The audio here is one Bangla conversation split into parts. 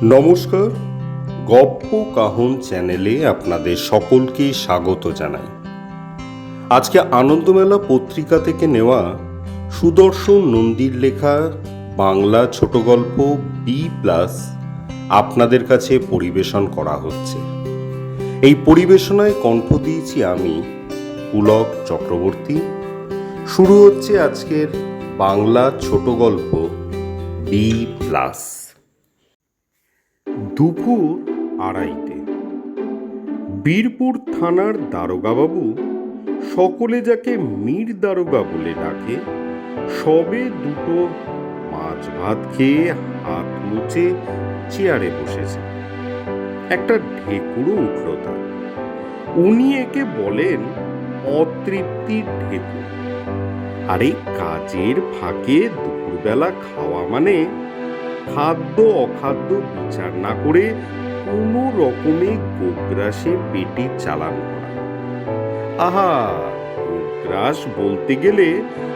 নমস্কার, গপ্প কাহন চ্যানেলে আপনাদের সকলকে স্বাগত জানাই। আজকে আনন্দমেলা পত্রিকা থেকে নেওয়া সুদর্শন নন্দীর লেখা বাংলা ছোট গল্প B+ আপনাদের কাছে পরিবেশন করা হচ্ছে। এই পরিবেশনায় কণ্ঠ দিয়েছি আমি, পুলক চক্রবর্তী। শুরু হচ্ছে আজকের বাংলা ছোট গল্প B+। দুপুর 2:30। বীরপুর থানার দারোগাবাবু, সকলে যাকে মীর দারোগা বলে ডাকে, সবে দুটো মাছ ভাত খেয়ে হাত মুছে চেয়ারে বসেছে। একটা ঢেকুরও উঠল তার। উনি একে বলেন অতৃপ্তির ঢেকুর। আর এই কাজের ফাঁকে দুপুরবেলা খাওয়া মানে খাদ্য অখাদ্য বিচার না করে কোনো রকমে গোগ্রাসে পেটে চালান করা। আহা, গোগ্রাস বলতে গেলে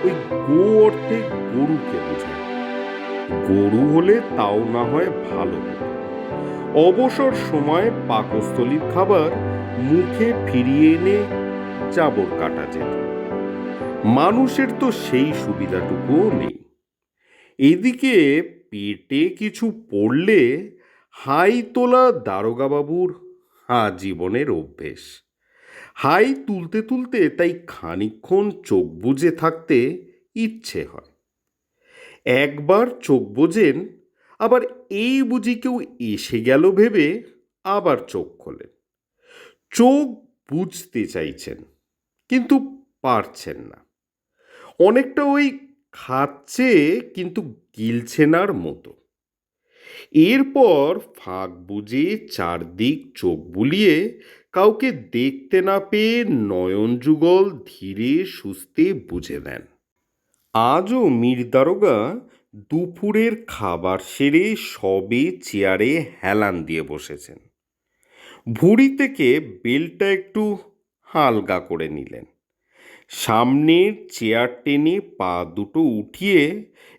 ওই গো অর্থে গরুকে বোঝায়। গরু হলে তাও না হয় ভালো। অবসর সময় পাকস্থলীর খাবার মুখে ফিরিয়ে এনে চাবর কাটা যেত। মানুষের তো সেই সুবিধাটুকুও নেই। এদিকে পেটে কিছু পড়লে হাই তোলা দারোগাবাবুর জীবনের অভ্যেস। হাই তুলতে তুলতে তাই খানিকক্ষণ চোখ বুজে থাকতে ইচ্ছে হয়। একবার চোখ বোঝেন, আবার এই বুঝি কেউ এসে গেল ভেবে আবার চোখ খোলেন। চোখ বুঝতে চাইছেন, কিন্তু পারছেন না। অনেকটা ওই খাচ্ছে কিন্তু গিলছেনার মতো। এরপর ফাঁক বুঝে চারদিক চোখ বুলিয়ে কাউকে দেখতে না পেয়ে নয়ন যুগল ধীরে সুস্থে বুঝে নেন। আজও মীর দারোগা দুপুরের খাবার সেরে সবে চেয়ারে হেলান দিয়ে বসেছেন। ভুঁড়ি থেকে বেলটা একটু হালকা করে নিলেন। সামনের চেয়ার টেনে পা দুটো উঠিয়ে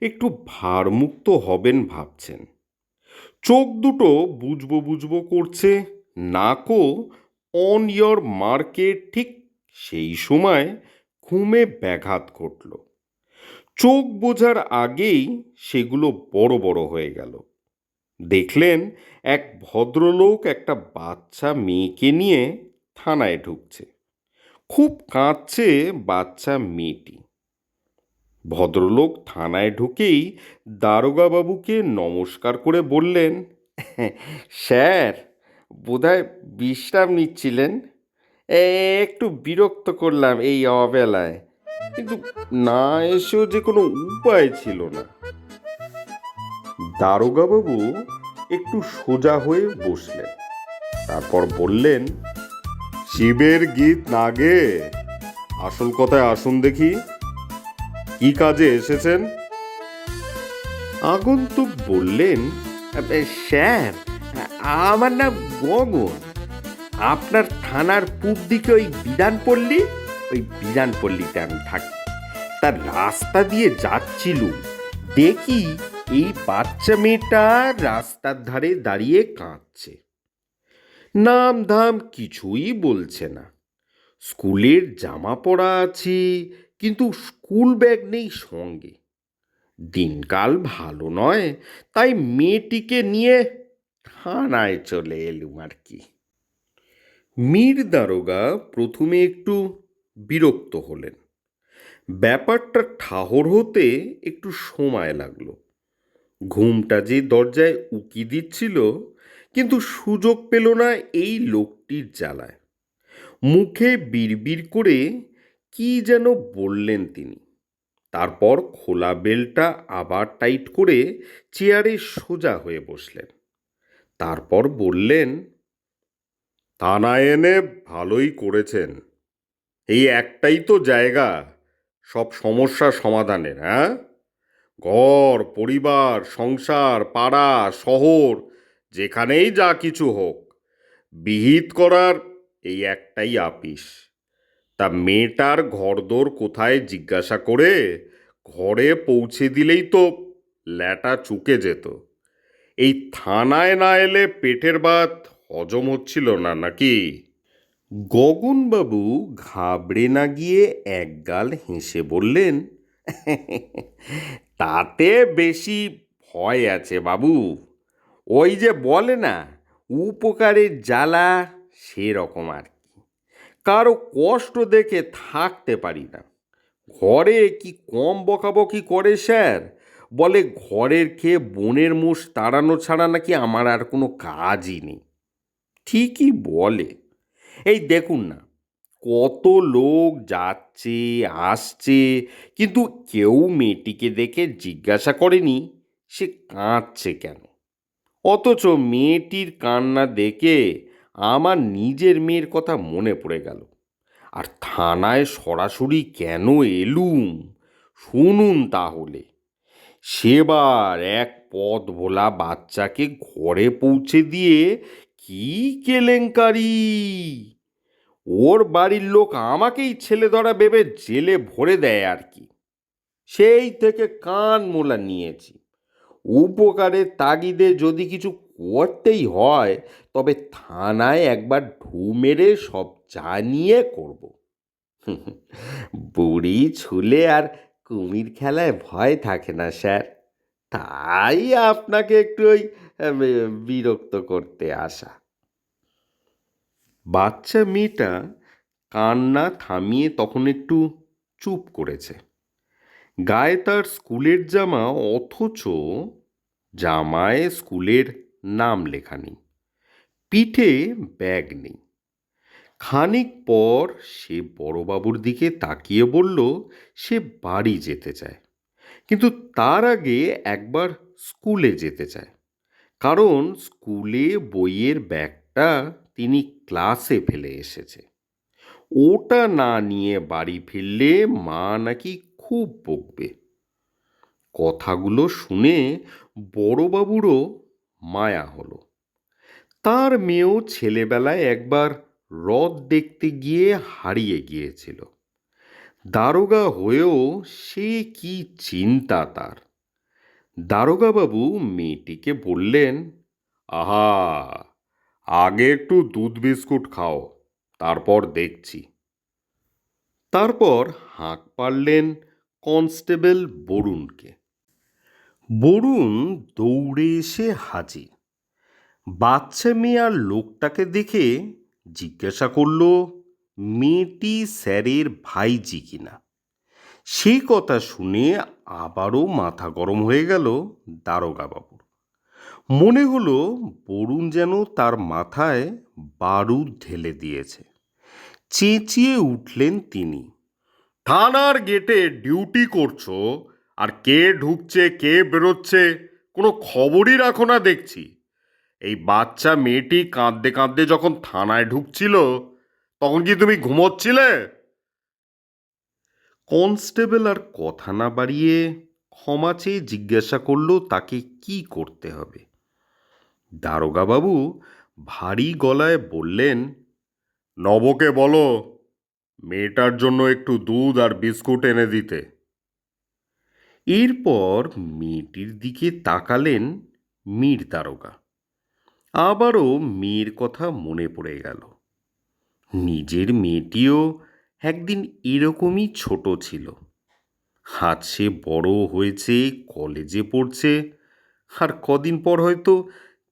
একটু ভারমুক্ত হবেন ভাবছেন। চোখ দুটো বুঝবো বুঝবো করছে। নাকও অন ইয়র মার্কে। ঠিক সেই সময় ঘুমে ব্যাঘাত ঘটল। চোখ বোঝার আগেই সেগুলো বড় বড় হয়ে গেল। দেখলেন এক ভদ্রলোক একটা বাচ্চা মেয়েকে নিয়ে থানায় ঢুকছে। খুব কাঁদছে বাচ্চা মেয়েটি। ভদ্রলোক থানায় ঢুকেই দারোগাবাবুকে নমস্কার করে বললেন, স্যার, বোধহয় বিশ্রাম নিচ্ছিলেন। একটু বিরক্ত করলাম এই অবেলায়, কিন্তু না এসেও যে কোনো উপায় ছিল না। দারোগাবাবু একটু সোজা হয়ে বসলেন। তারপর বললেন, শিবের গীত না গে আসল কথায় আসুন দেখি, কি কাজে এসেছেন? আগন্তুক বললেন, স্যার, আমার নাম গগন। আপনার থানার পূব দিকে ওই বিধানপল্লীতে আমি থাকি। তার রাস্তা দিয়ে যাচ্ছিলুম, দেখি এই বাচ্চা মেয়েটা রাস্তার ধারে দাঁড়িয়ে কাঁদছে। নাম ধাম কিছুই বলছে না। স্কুলের জামা পরা আছে, কিন্তু স্কুল ব্যাগ নেই সঙ্গে। দিনকাল ভালো নয়, তাই মেয়েটিকে নিয়ে থানায় চলে এলুম আর কি। মীর দারোগা প্রথমে একটু বিরক্ত হলেন। ব্যাপারটা ঠাহর হতে একটু সময় লাগলো। ঘুমটা যে দরজায় উকি দিচ্ছিল, কিন্তু সুযোগ পেল না এই লোকটির জ্বালায়। মুখে বিড়বিড় করে কি যেন বললেন তিনি। তারপর খোলা বেলটা আবার টাইট করে চেয়ারে সোজা হয়ে বসলেন। তারপর বললেন, থানায় এনে ভালোই করেছেন। এই একটাই তো জায়গা সব সমস্যা সমাধানের। ঘর, পরিবার, সংসার, পাড়া, শহর, যেখানেই যা কিছু হোক, বিহিত করার এই একটাই আপিস। তা মেয়েটার ঘরদোর কোথায় জিজ্ঞাসা করে ঘরে পৌঁছে দিলেই তো ল্যাটা চুকে যেত। এই থানায় না এলে পেটের ভাত হজম হচ্ছিল না নাকি? গগনবাবু ঘাবড়ে না গিয়ে একগাল হেসে বললেন, তাতে বেশি ভয় আছে বাবু। ওই যে বলে না, উপকারের জ্বালা, সেরকম আর কি। কারো কষ্ট দেখে থাকতে পারি না। ঘরে কি কম বকাবকি করে স্যার। বলে ঘরের খেয়ে বনের মোষ তাড়ানো ছাড়া নাকি আমার আর কোনো কাজই নেই। ঠিকই বলে। এই দেখুন না, কত লোক যাচ্ছে আসছে, কিন্তু কেউ মেয়েটিকে দেখে জিজ্ঞাসা করেনি সে কাঁদছে কেন। অথচ মেয়েটির কান্না দেখে আমার নিজের মেয়ের কথা মনে পড়ে গেল। আর থানায় সরাসরি কেন এলুম শুনুন তাহলে। সেবার এক পথ ভোলা বাচ্চাকে ঘরে পৌঁছে দিয়ে কি কেলেঙ্কারি! ওর বাড়ির লোক আমাকেই ছেলে ধরা ভেবে জেলে ভরে দেয় আর কি। সেই থেকে কান মোলা নিয়েছি। উপকারের তাগিদে যদি কিছু করতেই হয়, তবে থানায় একবার ঢু মেরে সব জানিয়ে করব। বুড়ি ছুলে আর কুমির খেলায় ভয় থাকে না স্যার। তাই আপনাকে একটু ওই বিরক্ত করতে আসা। বাচ্চা মেয়েটা কান্না থামিয়ে তখন একটু চুপ করেছে। গায়ে তার স্কুলের জামা, অথচ জামায় স্কুলের নাম লেখা নেই। পিঠে ব্যাগ নেই। খানিক পর সে বড়বাবুর দিকে তাকিয়ে বলল সে বাড়ি যেতে চায়, কিন্তু তার আগে একবার স্কুলে যেতে চায়। কারণ স্কুলে বইয়ের ব্যাগটা তিনি ক্লাসে ফেলে এসেছে। ওটা না নিয়ে বাড়ি ফিরলে মা নাকি খুব বকবে। কথাগুলো শুনে বড়বাবুরও মায়া হলো। তার মেয়েও ছেলেবেলায় একবার হ্রদ দেখতে গিয়ে হারিয়ে গিয়েছিল। দারোগা হয়েও সে কি চিন্তা তার। দারোগাবাবু মেয়েটিকে বললেন, আহা, আগে একটু দুধ বিস্কুট খাও, তারপর দেখছি। তারপর হাঁক পারলেন কনস্টেবল বরুণকে। বরুণ দৌড়ে এসে হাজির। বাচ্চা মেয়ে আর লোকটাকে দেখে জিজ্ঞাসা করল মেয়েটি স্যারের ভাইজি কিনা। সেই কথা শুনে আবারও মাথা গরম হয়ে গেল দারোগাবাবুর। মনে হলো বরুণ যেন তার মাথায় বারুদ ঢেলে দিয়েছে। চেঁচিয়ে উঠলেন তিনি, থানার গেটে ডিউটি করছো, আর কে ঢুকছে কে বেরোচ্ছে কোনো খবরই রাখো না দেখছি। এই বাচ্চা মেয়েটি কাঁদতে কাঁদতে যখন থানায় ঢুকছিল, তখন কি তুমি ঘুমোচ্ছিলে? কনস্টেবল আর কথা না বাড়িয়ে ক্ষমা চেয়ে জিজ্ঞাসা করল তাকে কি করতে হবে। দারোগাবাবু ভারী গলায় বললেন, নবকে বলো মেয়েটার জন্য একটু দুধ আর বিস্কুট এনে দিতে। এরপর মেয়েটির দিকে তাকালেন মীর দারোগা। আবারও মেয়ের কথা মনে পড়ে গেল। নিজের মেয়েটিও একদিন এরকমই ছোট ছিল। আজ সে বড় হয়েছে, কলেজে পড়ছে, আর কদিন পর হয়তো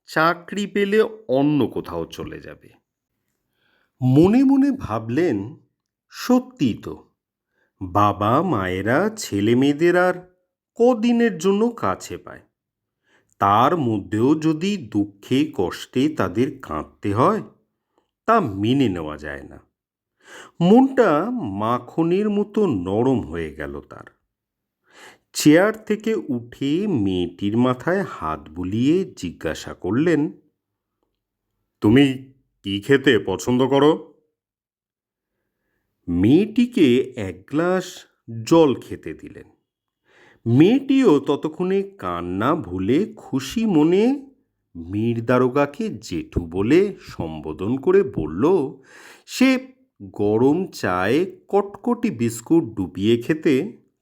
চাকরি পেলে অন্য কোথাও চলে যাবে। মনে মনে ভাবলেন, সত্যি তো, বাবা মায়েরা ছেলে মেয়েদের আর কদিনের জন্য কাছে পায়। তার মধ্যেও যদি দুঃখে কষ্টে তাদের কাঁদতে হয়, তা মেনে নেওয়া যায় না। মনটা মাখনের মতো নরম হয়ে গেল তার। চেয়ার থেকে উঠে মেয়েটির মাথায় হাত বুলিয়ে জিজ্ঞাসা করলেন, তুমি কি খেতে পছন্দ করো? মেয়েটিকে এক গ্লাস জল খেতে দিলেন। মেয়েটিও ততক্ষণে কান্না ভুলে খুশি মনে মীর দারোগাকে জেঠু বলে সম্বোধন করে বলল সে গরম চায়ে কটকটি বিস্কুট ডুবিয়ে খেতে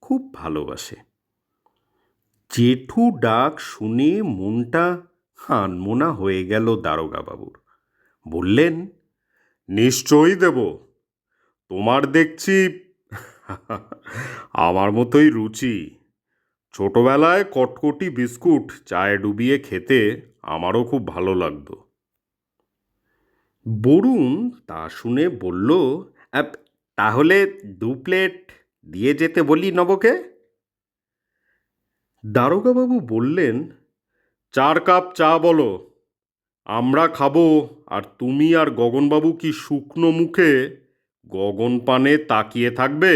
খুব ভালোবাসে। জেঠু ডাক শুনে মনটা আনমোনা হয়ে গেল দারোগাবাবুর। বললেন, নিশ্চয়ই দেব। তোমার দেখছি আমার মতোই রুচি। ছোটবেলায় কটকটি বিস্কুট চায়ে ডুবিয়ে খেতে আমারও খুব ভালো লাগতো। বরুণ তা শুনে বলল, "আপ, তাহলে 2 প্লেট দিয়ে যেতে বলি নবকে?" দারোগাবাবু বললেন, 4 কাপ চা বলো, আমরা খাবো। আর তুমি আর গগনবাবু কি শুকনো মুখে গগন পানে তাকিয়ে থাকবে?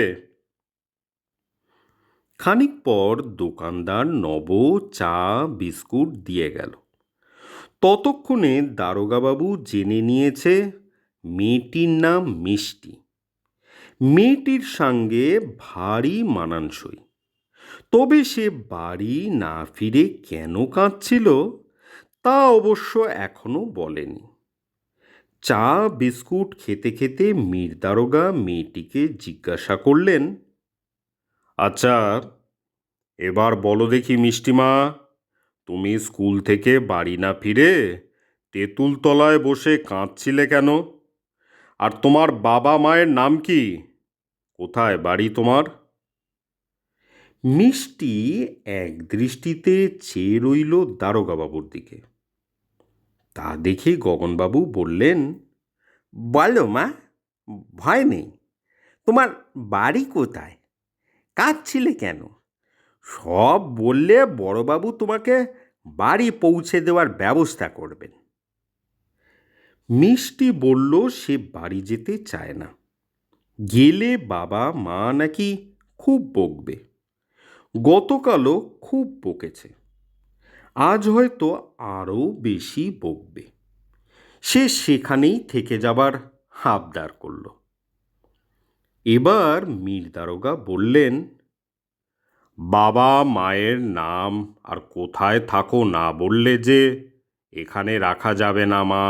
খানিক পর দোকানদার নব চা বিস্কুট দিয়ে গেল। ততক্ষণে দারোগাবাবু জেনে নিয়েছে মেয়েটির নাম মিষ্টি। মেয়েটির সঙ্গে ভারী মানানসই। তবে সে বাড়ি না ফিরে কেন কাঁদছিল তা অবশ্য এখনো বলেনি। চা বিস্কুট খেতে খেতে মীর দারোগা মেয়েটিকে জিজ্ঞাসা করলেন, আচ্ছা, এবার বলো দেখি মিষ্টিমা, তুমি স্কুল থেকে বাড়ি না ফিরে তেঁতুলতলায় বসে কাঁদছিলে কেন? আর তোমার বাবা মায়ের নাম কি? কোথায় বাড়ি তোমার? মিষ্টি এক দৃষ্টিতে চেয়ে রইল দারোগাবাবুর দিকে। তা দেখে গগনবাবু বললেন, বলো মা, ভয় নেই। তোমার বাড়ি কোথায়? কাঁদছিলে কেন? সব বললে বড়বাবু তোমাকে বাড়ি পৌঁছে দেওয়ার ব্যবস্থা করবেন। মিষ্টি বলল সে বাড়ি যেতে চায় না। গেলে বাবা মা নাকি খুব বকবে। গতকালও খুব বকেছে, আজ হয়তো আরও বেশি বকবে। সে সেখানেই থেকে যাবার আবদার করল। এবার মীর দারোগা বললেন, বাবা মায়ের নাম আর কোথায় থাকো না বললে যে এখানে রাখা যাবে না মা।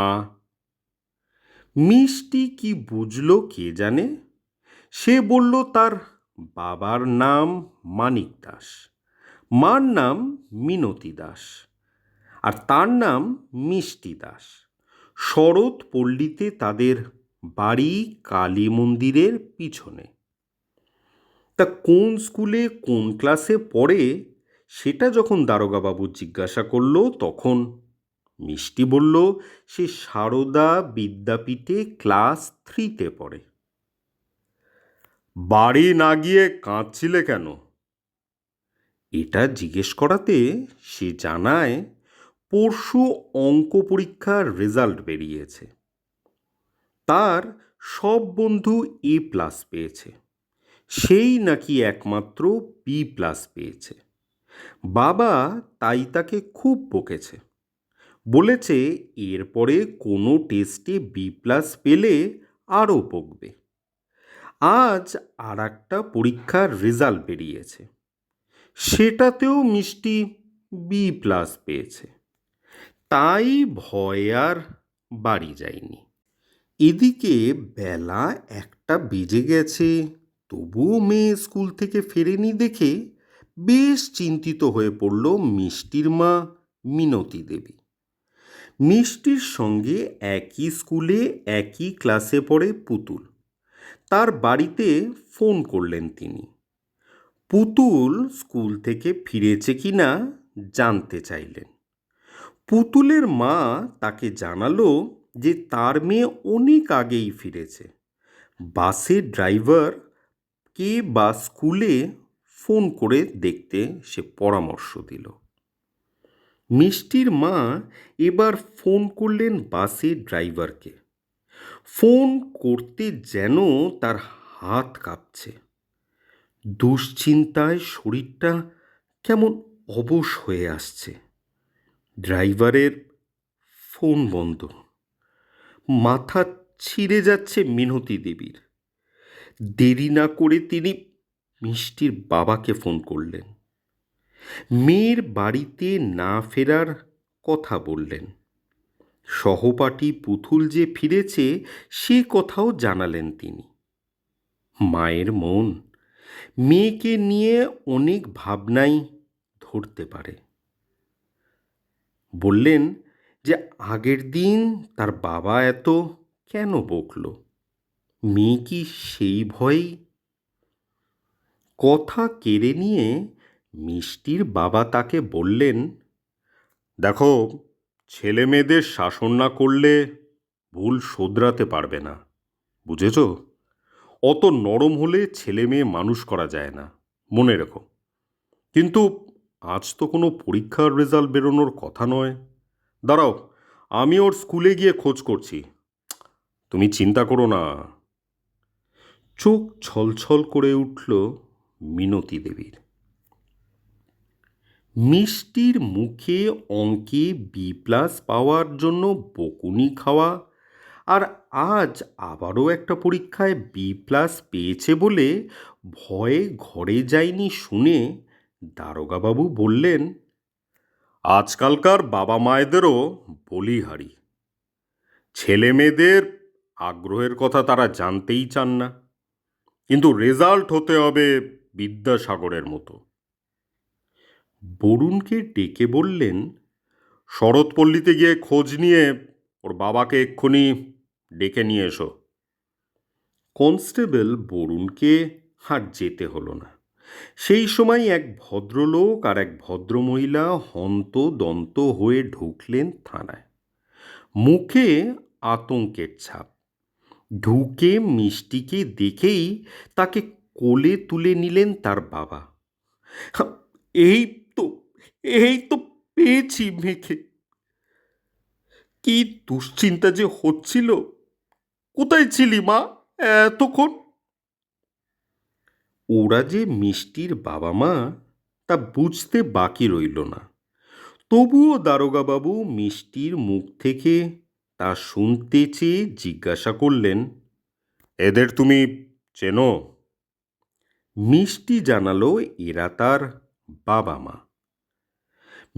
মিষ্টি কি বুঝল কে জানে। সে বলল তার বাবার নাম মানিক দাস, মার নাম মিনতি দাস, আর তার নাম মিষ্টি দাস। শরৎ পল্লীতে তাদের বাড়ি কালী মন্দিরের পিছনে। তা কোন স্কুলে কোন ক্লাসে পড়ে সেটা যখন দারোগাবাবু জিজ্ঞাসা করল তখন মিষ্টি বলল সে সারদা বিদ্যাপীঠে ক্লাস 3-তে পড়ে। বাড়ি না গিয়ে কাঁদছিলে কেন? এটা জিজ্ঞেস করাতে সে জানায় পরশু অঙ্ক পরীক্ষার রেজাল্ট বেরিয়েছে। তার সব বন্ধু A+ পেয়েছে, সেই নাকি একমাত্র B+ পেয়েছে। বাবা তাই তাকে খুব বকেছে, বলেছে এরপরে কোনো টেস্টে B+ পেলে আরও বকবে। আজ আর একটা পরীক্ষার রেজাল্ট বেরিয়েছে, সেটাতেও মিষ্টি B+ পেয়েছে। তাই ভয় আর বাড়ি যায়নি। এদিকে বেলা 1টা বেজে গেছে, তবুও মেয়ে স্কুল থেকে ফেরেনি দেখে বেশ চিন্তিত হয়ে পড়ল মিষ্টির মা মিনতি দেবী। মিষ্টির সঙ্গে একই স্কুলে একই ক্লাসে পড়ে পুতুল। তার বাড়িতে ফোন করলেন তিনি। পুতুল স্কুল থেকে ফিরেছে কি না জানতে চাইলেন। পুতুলের মা তাকে জানালো যে তার মেয়ে অনেক আগেই ফিরেছে। বাসের ড্রাইভারকে বা স্কুলে ফোন করে দেখতে সে পরামর্শ দিল। মিষ্টির মা এবার ফোন করলেন বাসের ড্রাইভারকে। ফোন করতে যেন তার হাত কাঁপছে। দুশ্চিন্তায় শরীরটা কেমন অবশ হয়ে আসছে। ড্রাইভারের ফোন বন্ধ। মাথা ছিঁড়ে যাচ্ছে মিনতি দেবীর। দেরি না করে তিনি মিষ্টির বাবাকে ফোন করলেন। মেয়ের বাড়িতে না ফেরার কথা বললেন। সহপাঠী পুতুল যে ফিরেছে সে কথাও জানালেন তিনি। মায়ের মন মেয়েকে নিয়ে অনেক ভাবনাই ধরতে পারে। বললেন, যে আগের দিন তার বাবা এত কেন বকলো। মেয়ে কি সেই ভয়েই? কথা কেড়ে নিয়ে মিষ্টির বাবা তাকে বললেন, দেখো, ছেলে মেয়েদের শাসন না করলে ভুল শোধরাতে পারবে না, বুঝেছ? অত নরম হলে ছেলে মেয়ে মানুষ করা যায় না, মনে রেখো। কিন্তু আজ তো কোনো পরীক্ষার রেজাল্ট বেরোনোর কথা নয়। দাঁড়াও, আমি ওর স্কুলে গিয়ে খোঁজ করছি। তুমি চিন্তা করো না। চোখ ছলছল করে উঠল মিনতি দেবীর। মিষ্টির মুখে অঙ্কে B+ পাওয়ার জন্য বকুনি খাওয়া, আর আজ আবারও একটা পরীক্ষায় B+ পেয়েছে বলে ভয়ে ঘরে যায়নি শুনে দারোগাবাবু বললেন, আজকালকার বাবা মায়েদেরও বলিহারি। ছেলে মেয়েদের আগ্রহের কথা তারা জানতেই চান না, কিন্তু রেজাল্ট হতে হবে বিদ্যাসাগরের মতো। বরুণকে ডেকে বললেন, শরৎপল্লীতে গিয়ে খোঁজ নিয়ে ওর বাবাকে এক্ষুনি ডেকে নিয়ে এসো। কনস্টেবল বরুণকে আর যেতে হলো না। সেই সময় এক ভদ্রলোক আর এক ভদ্রমহিলা হন্তদন্ত হয়ে ঢুকলেন থানায়, মুখে আতঙ্কের ছাপ। ঢুকে মিষ্টিকে দেখেই তাকে কোলে তুলে নিলেন তার বাবা। এই তো, এই তো পেয়েছি মেয়েকে। কি দুশ্চিন্তা যে হচ্ছিল। কোথায় ছিলি মা এতক্ষণ? ওরা যে মিষ্টির বাবা মা তা বুঝতে বাকি রইল না। তবুও দারোগাবাবু মিষ্টির মুখ থেকে তা শুনতে চেয়ে জিজ্ঞাসা করলেন, এদের তুমি চেনো? মিষ্টি জানালো এরা তার বাবা মা।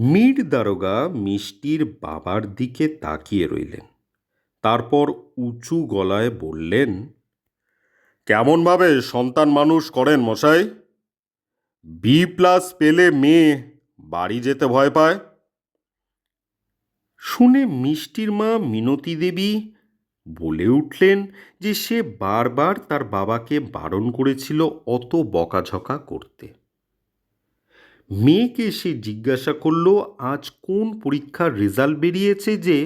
মীর দারোগা মিষ্টির বাবার দিকে তাকিয়ে রইলেন, তারপর উঁচু গলায় বললেন, কেমনভাবে সন্তান মানুষ করেন মশাই? B+ পেলে মেয়ে বাড়ি যেতে ভয় পায়। শুনে মিষ্টির মা মিনতি দেবী বলে উঠলেন যে সে বারবার তার বাবাকে বারণ করেছিল অত বকাঝকা করতে। মেয়েকে সে জিজ্ঞাসা করল আজ কোন পরীক্ষার রেজাল্ট বেরিয়েছে যে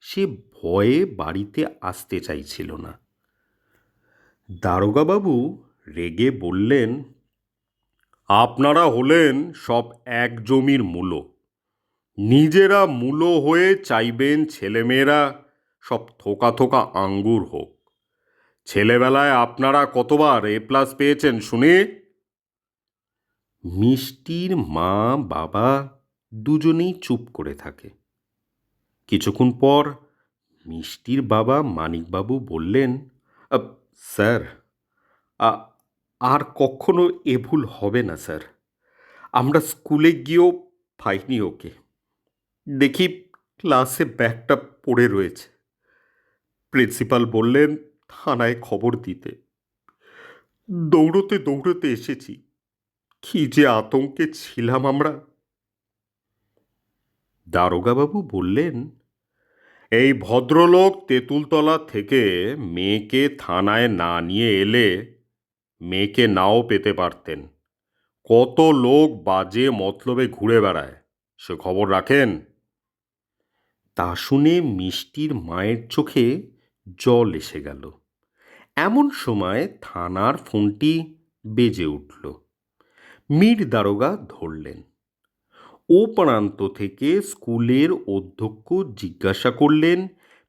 সে ভয়ে বাড়িতে আসতে চাইছিল না। দারোগাবাবু রেগে বললেন, আপনারা হলেন সব এক জমির মূলো। নিজেরা মূলো হয়ে চাইবেন ছেলেমেয়েরা সব থোকা থোকা আঙ্গুর হোক। ছেলেবেলায় আপনারা কতবার A+ পেয়েছেন শুনি? মিষ্টির মা বাবা দুজনেই চুপ করে থাকে। কিছুক্ষণ পর মিষ্টির বাবা মানিকবাবু বললেন, স্যার, আর কখনো এ ভুল হবে না স্যার। আমরা স্কুলে গিয়েও পাইনি ওকে। দেখি ক্লাসে ব্যাগটা পড়ে রয়েছে। প্রিন্সিপাল বললেন থানায় খবর দিতে। দৌড়তে দৌড়তে এসেছি। কি যে আতঙ্কে ছিলাম আমরা। দারোগাবাবু বললেন, এই ভদ্রলোক তেঁতুলতলা থেকে মেয়েকে থানায় না নিয়ে এলে মেয়েকে নাও পেতে পারতেন। কত লোক বাজে মতলবে ঘুরে বেড়ায়, সে খবর রাখেন? তা শুনে মিষ্টির মায়ের চোখে জল এসে গেল। এমন সময় থানার ফোনটি বেজে উঠল। মীর দারোগা ধরলেন। ও প্রান্ত থেকে স্কুলের অধ্যক্ষ জিজ্ঞাসা করলেন,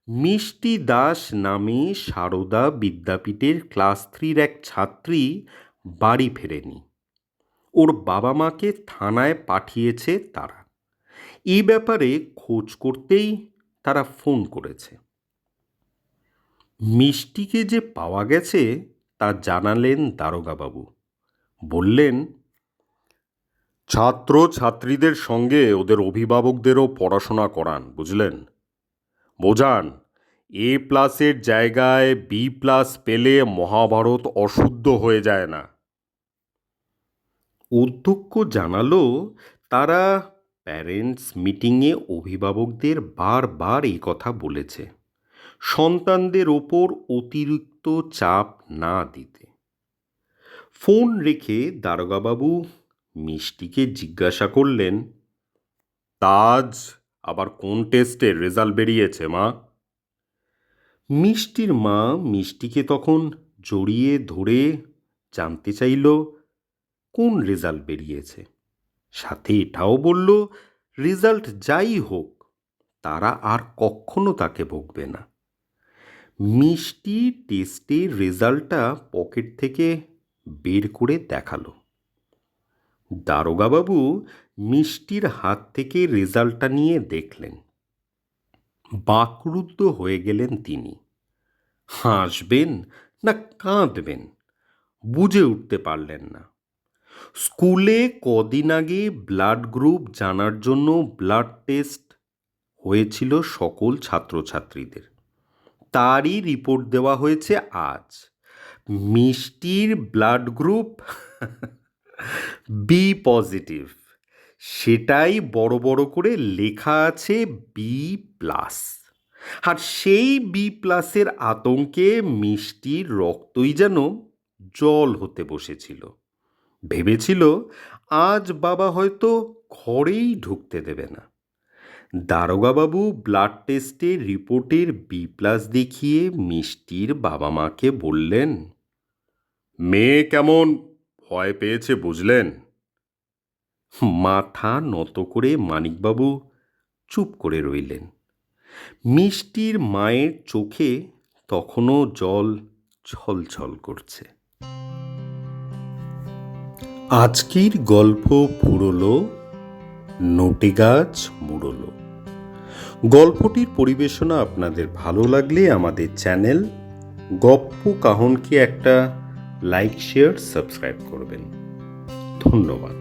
মিষ্টি দাস নামে সারদা বিদ্যাপীঠের ক্লাস 3-র এক ছাত্রী বাড়ি ফেরেনি। ওর বাবা মাকে থানায় পাঠিয়েছে তারা। এই ব্যাপারে খোঁজ করতেই তারা ফোন করেছে। মিষ্টিকে যে পাওয়া গেছে তা জানালেন দারোগাবাবু। বললেন, ছাত্র ছাত্রীদের সঙ্গে ওদের অভিভাবকদেরও পড়াশোনা করান, বুঝলেন? বোঝান A+-এর জায়গায় B+ পেলে মহাভারত অশুদ্ধ হয়ে যায় না। অধ্যক্ষ জানালো তারা প্যারেন্টস মিটিংয়ে অভিভাবকদের বারবার এই কথা বলেছে সন্তানদের ওপর অতিরিক্ত চাপ না দিতে। ফোন রেখে দারোগাবাবু মিষ্টিকে জিজ্ঞাসা করলেন, তাজ আবার কোন টেস্টের রেজাল্ট বেরিয়েছে মা? মিষ্টির মা মিষ্টিকে তখন জড়িয়ে ধরে জানতে চাইল কোন রেজাল্ট বেরিয়েছে। সাথে এটাও বলল রেজাল্ট যাই হোক তারা আর কখনো তাকে বকবে না। মিষ্টি টেস্টের রেজাল্টটা পকেট থেকে বের করে দেখালো। দারোগাবাবু মিষ্টির হাত থেকে রেজাল্টটা নিয়ে দেখলেন। বাকরুদ্ধ হয়ে গেলেন তিনি। হাসবেন না কাঁদবেন বুঝে উঠতে পারলেন না। স্কুলে কদিন আগে ব্লাড গ্রুপ জানার জন্য ব্লাড টেস্ট হয়েছিল সকল ছাত্রছাত্রীদের, তারই রিপোর্ট দেওয়া হয়েছে আজ। মিষ্টির ব্লাড গ্রুপ বি পজিটিভ, সেটাই বড় বড় করে লেখা আছে বি প্লাস। আর সেই বি প্লাসের আতঙ্কে মিষ্টির রক্তই যেন জল হতে বসেছিল। ভেবেছিল আজ বাবা হয়তো ঘরেই ঢুকতে দেবে না। দারোগাবাবু ব্লাড টেস্টের রিপোর্টের বি প্লাস দেখিয়ে মিষ্টির বাবা মাকে বললেন, মেয়ে কেমন ভয় পেয়েছে বুঝলেন? মাথা নত করে মানিকবাবু চুপ করে রইলেন। মিষ্টির মায়ের চোখে তখনও জল ছলছল করছে। আজকের গল্প ফুরলো, নোটে গাছ মুড়লো। গল্পটির পরিবেশনা আপনাদের ভালো লাগলে আমাদের চ্যানেল গপ্প কাহনকে একটা লাইক, শেয়ার, সাবস্ক্রাইব করবেন। ধন্যবাদ।